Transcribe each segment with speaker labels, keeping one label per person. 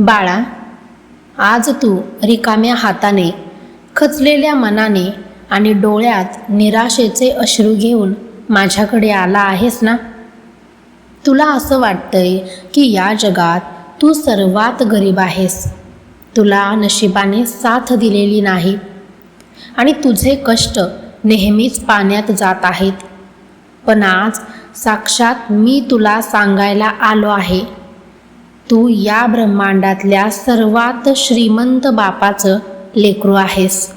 Speaker 1: बाळा, आज तू रिकाम्या हाताने, खचलेल्या मनाने आणि डोळ्यात निराशेचे अश्रू घेऊन माझ्याकडे आला आहेस ना? तुला असं वाटतंय की या जगात तू सर्वात गरीब आहेस. तुला नशिबाने साथ दिलेली नाही आणि तुझे कष्ट नेहमीच पाण्यात जात आहेत. पण आज साक्षात मी तुला सांगायला आलो आहे, तू या ब्रह्मांडातल्या सर्वात श्रीमंत बापाचं लेकरू आहेस.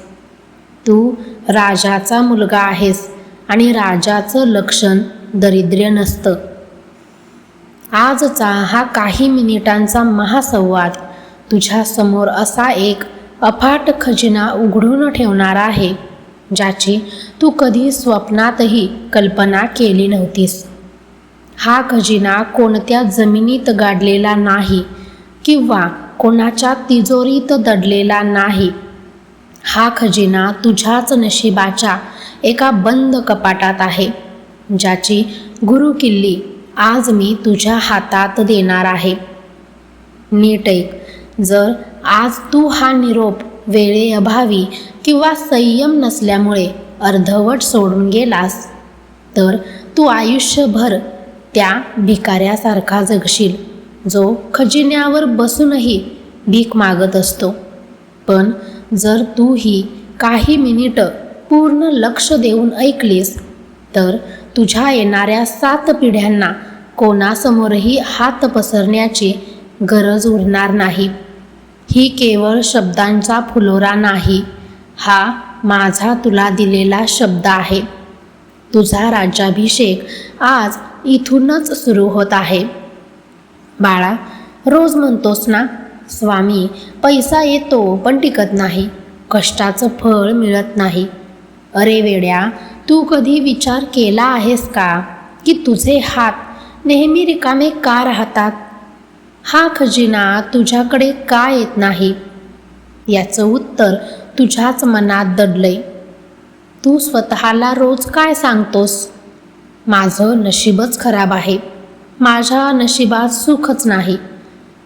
Speaker 1: तू राजाचा मुलगा आहेस आणि राजाचं लक्षण दारिद्र्य नसतं. आजचा हा काही मिनिटांचा महासंवाद तुझ्या समोर असा एक अफाट खजिना उघडून ठेवणार आहे, ज्याची तू कधी स्वप्नातही कल्पना केली नव्हतीस. हा खजिना कोणत्या जमिनीत गाडलेला नाही किंवा कोणाच्या तिजोरीत दडलेला नाही. हा खजिना तुझ्याच नशिबाच्या एका बंद कपाटात आहे, ज्याची गुरुकिल्ली आज मी तुझ्या हातात देणार आहे. नीट ऐक, जर आज तू हा निरोप वेळेअभावी किंवा संयम नसल्यामुळे अर्धवट सोडून गेलास, तर तू आयुष्यभर त्या भिकाऱ्यासारखा जगशील, जो खजिन्यावर बसूनही भीक मागत असतो. पण जर तू ही काही मिनिटं पूर्ण लक्ष देऊन ऐकलीस, तर तुझ्या येणाऱ्या 7 पिढ्यांना कोणासमोरही हात पसरण्याची गरज उरणार नाही. ही केवळ शब्दांचा फुलोरा नाही, हा माझा तुला दिलेला शब्द आहे. तुझा राज्याभिषेक आज इथूनच सुरू होत आहे. बाळा, रोज म्हणतोस ना, स्वामी, पैसा येतो पण टिकत नाही, कष्टाचं फळ मिळत नाही. अरे वेड्या, तू कधी विचार केला आहेस का की तुझे हात नेहमी रिकामे का राहतात? हा खजिना तुझ्याकडे का येत नाही? याचं उत्तर तुझ्याच मनात दडलंय. तू स्वतःला रोज काय सांगतोस? माझं नशीबच खराब आहे, माझ्या नशिबात सुखच नाही,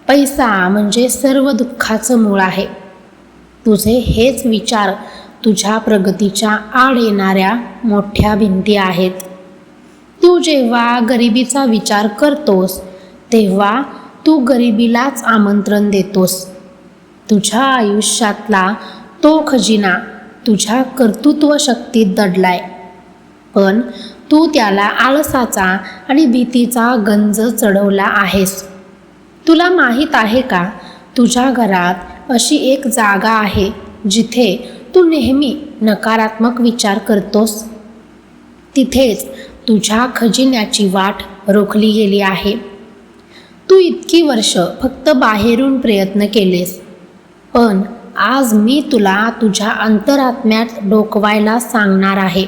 Speaker 1: पैसा म्हणजे सर्व दुःखाचं मूळ आहे. तुझे हेच विचार तुझ्या प्रगतीच्या आड येणाऱ्या मोठ्या भिंती आहेत. तू जेव्हा गरिबीचा विचार करतोस, तेव्हा तू गरिबीलाच आमंत्रण देतोस. तुझ्या आयुष्यातला तो खजिना तुझ्या कर्तृत्व शक्तीत दडलाय, पण तू त्याला आळसाचा आणि भीतीचा गंज चढवला आहेस. तुला माहीत आहे का, तुझ्या घरात अशी एक जागा आहे जिथे तू नेहमी नकारात्मक विचार करतोस. तिथेच तुझ्या खजिन्याची वाट रोखली गेली आहे. तू इतकी वर्ष फक्त बाहेरून प्रयत्न केलेस, पण आज मी तुला तुझ्या अंतरात्म्यात डोकवायला सांगणार आहे.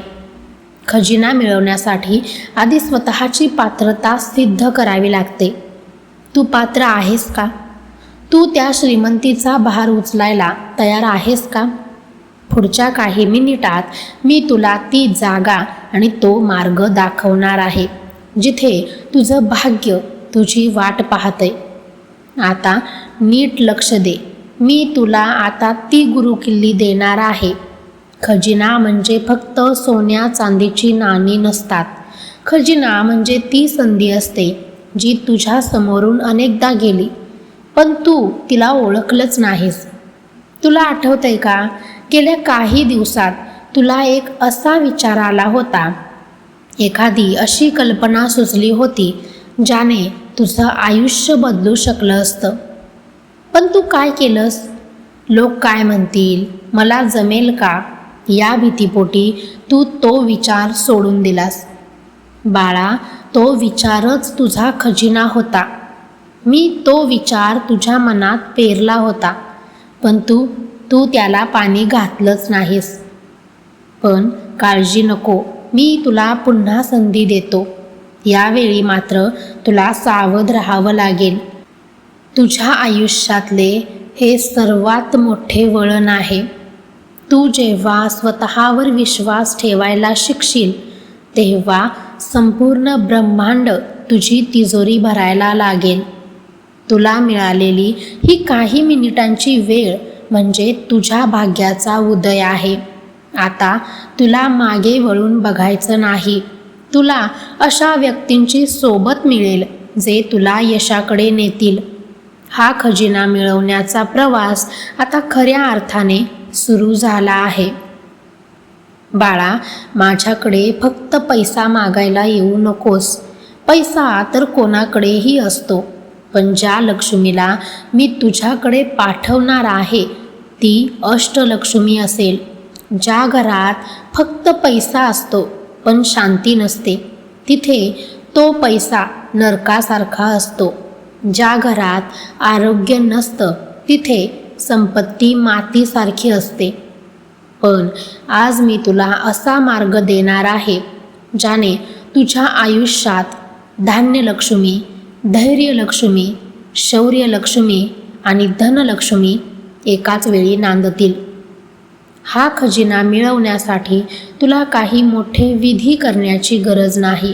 Speaker 1: खजिना मिळवण्यासाठी आधी स्वतःची पात्रता सिद्ध करावी लागते. तू पात्र आहेस का? तू त्या श्रीमंतीचा भार उचलायला तयार आहेस का? पुढच्या काही मिनिटात मी तुला ती जागा आणि तो मार्ग दाखवणार आहे, जिथे तुझं भाग्य तुझी वाट पाहतंय. आता नीट लक्ष दे. मी तुला आता ती गुरुकिल्ली देणार आहे. खजिना म्हणजे फक्त सोन्या चांदीची नाणी नसतात. खजिना म्हणजे ती संधी असते जी तुझ्या समोरून अनेकदा गेली, पण तू तिला ओळखलंच नाहीस. तुला आठवतंय का, गेल्या काही दिवसात तुला एक असा विचार आला होता, एखादी अशी कल्पना सुचली होती ज्याने तुझं आयुष्य बदलू शकलं असतं. पण तू काय केलंस? लोक काय म्हणतील, मला जमेल का, या भीतीपोटी तू तो विचार सोडून दिलास. बाळा, तो विचारच तुझा खजिना होता. मी तो विचार तुझ्या मनात पेरला होता, पण तू त्याला पाणी घातलंच नाहीस. पण काळजी नको, मी तुला पुन्हा संधी देतो. यावेळी मात्र तुला सावध राहावं लागेल. तुझ्या आयुष्यातले हे सर्वात मोठे वळण आहे. तू जेव्हा स्वतःवर विश्वास ठेवायला शिकशील, तेव्हा संपूर्ण ब्रह्मांड तुझी तिजोरी भरायला लागेल. तुला मिळालेली ही काही मिनिटांची वेळ म्हणजे तुझ्या भाग्याचा उदय आहे. आता तुला मागे वळून बघायचं नाही. तुला अशा व्यक्तींची सोबत मिळेल जे तुला यशाकडे नेतील. हा खजिना मिळवण्याचा प्रवास आता खऱ्या अर्थाने सुरू झाला आहे. बाळा, माझ्याकडे फक्त पैसा मागायला येऊ नकोस. पैसा तर कोणाकडेही असतो, पण ज्या लक्ष्मीला मी तुझ्याकडे पाठवणार आहे ती अष्टलक्ष्मी असेल. ज्या घरात फक्त पैसा असतो पण शांती नसते, तिथे तो पैसा नरकासारखा असतो. ज्या घरात आरोग्य नसतं तिथे संपत्ती मातीसारखी असते. पण आज मी तुला असा मार्ग देणार आहे ज्याने तुझ्या आयुष्यात धान्यलक्ष्मी, धैर्यलक्ष्मी, शौर्यलक्ष्मी आणि धनलक्ष्मी एकाच वेळी नांदतील. हा खजिना मिळवण्यासाठी तुला काही मोठे विधी करण्याची गरज नाही.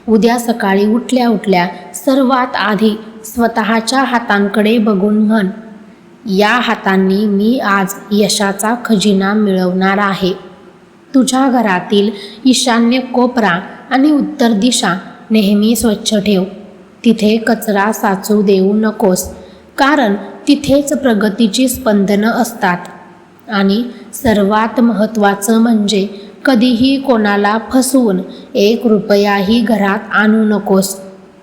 Speaker 1: उद्या सकाळी उठल्या उठल्या सर्वात आधी स्वतःच्या हातांकडे बघून म्हण, या हातांनी मी आज यशाचा खजिना मिळवणार आहे. तुझ्या घरातील ईशान्य कोपरा आणि उत्तर दिशा नेहमी स्वच्छ ठेव. तिथे कचरा साचू देऊ नकोस, कारण तिथेच प्रगतीची स्पंदनं असतात. आणि सर्वात महत्त्वाचं म्हणजे कधीही कोणाला फसवून 1 रुपयाही घरात आणू नकोस.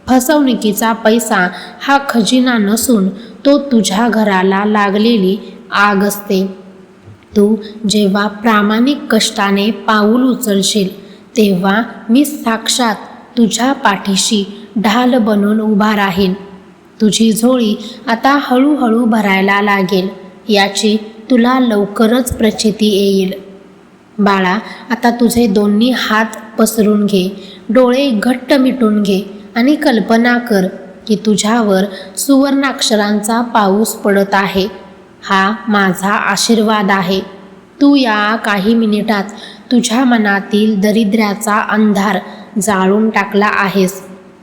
Speaker 1: फसवणुकीचा पैसा हा खजिना नसून तो तुझ्या घराला लागलेली आग असते. तू जेव्हा प्रामाणिक कष्टाने पाऊल उचलशील तेव्हा मी साक्षात तुझ्या पाठीशी ढाल बनून उभा राहीन. तुझी झोळी आता हळूहळू भरायला लागेल याची तुला लवकरच प्रचिती येईल. बाळा, आता तुझे दोन्ही हात पसरून घे, डोळे घट्ट मिटून घे आणि कल्पना कर की तुझ्यावर सुवर्णाक्षरांचा पाऊस पडत आहे. हा माझा आशीर्वाद आहे. तू या काही मिनिटात तुझ्या मनातील दरिद्र्याचा अंधार जाळून टाकला आहेस.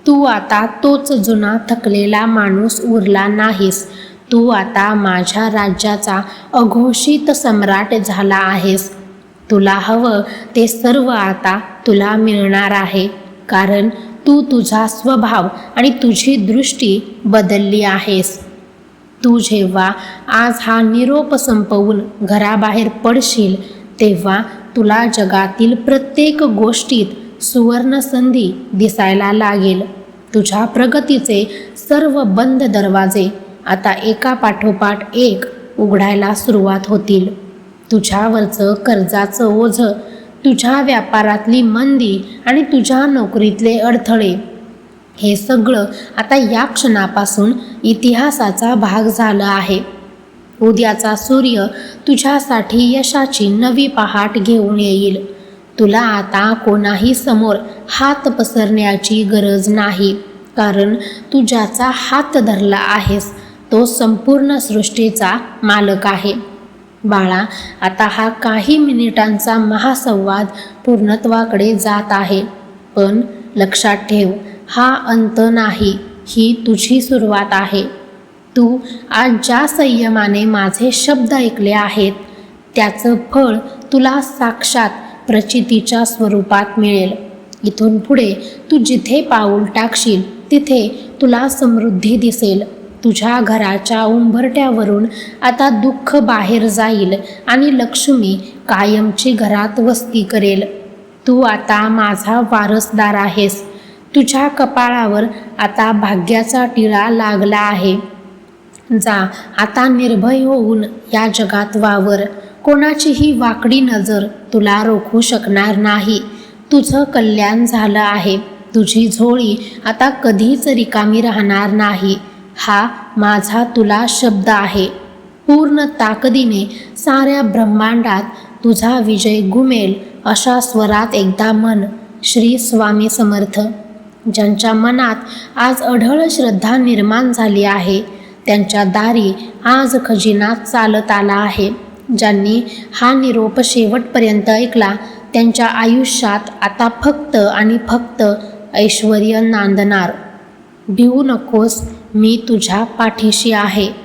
Speaker 1: तू आता तोच जुना थकलेला माणूस उरला नाहीस. तू आता माझ्या राज्याचा अघोषित सम्राट झाला आहेस. तुला हवं ते सर्व आता तुला मिळणार आहे, कारण तू तुझा स्वभाव आणि तुझी दृष्टी बदलली आहेस. तू जेव्हा आज हा निरोप संपवून घराबाहेर पडशील तेव्हा तुला जगातील प्रत्येक गोष्टीत सुवर्ण संधी दिसायला लागेल. तुझ्या प्रगतीचे सर्व बंद दरवाजे आता एकापाठोपाठ एक उघडायला सुरुवात होतील. तुझ्यावरचं कर्जाचं ओझं, तुझ्या व्यापारातली मंदी आणि तुझ्या नोकरीतले अडथळे, हे सगळं आता या क्षणापासून इतिहासाचा भाग झालं आहे. उद्याचा सूर्य तुझ्यासाठी यशाची नवी पहाट घेऊन येईल. तुला आता कोणाही समोर हात पसरण्याची गरज नाही, कारण तू ज्याचा हात धरला आहेस तो संपूर्ण सृष्टीचा मालक आहे. बाळा, आता हा काही मिनिटांचा महासंवाद पूर्णत्वाकडे जात आहे. पण लक्षात ठेव, हा अंत नाही, ही तुझी सुरुवात आहे. तू आज ज्या संयमाने माझे शब्द ऐकले आहेत त्याचं फळ तुला साक्षात प्रचितीच्या स्वरूपात मिळेल. इथून पुढे तू जिथे पाऊल टाकशील तिथे तुला समृद्धी दिसेल. तुझ्या घराच्या उंबरट्यावरून आता दुःख बाहेर जाईल आणि लक्ष्मी कायमची घरात वस्ती करेल. तू आता माझा वारसदार आहेस. तुझ्या कपाळावर आता भाग्याचा टिळा लागला आहे. जा आता निर्भय होऊन या जगात वावर. कोणाचीही वाकडी नजर तुला रोखू शकणार नाही. तुझं कल्याण झालं आहे. तुझी झोळी आता कधीच रिकामी राहणार नाही. हा माझा तुला शब्द आहे. पूर्ण ताकदीने साऱ्या ब्रह्मांडात तुझा विजय घुमेल अशा स्वरात एकदा म्हण, श्री स्वामी समर्थ. ज्यांच्या मनात आज अढळ श्रद्धा निर्माण झाली आहे त्यांच्या दारी आज खजिना चालत आला आहे. ज्यांनी हा निरोप शेवटपर्यंत ऐकला त्यांच्या आयुष्यात आता फक्त आणि फक्त ऐश्वर्य नांदणार. भिवू नकोस, मी तुझ्या पाठीशी आहे.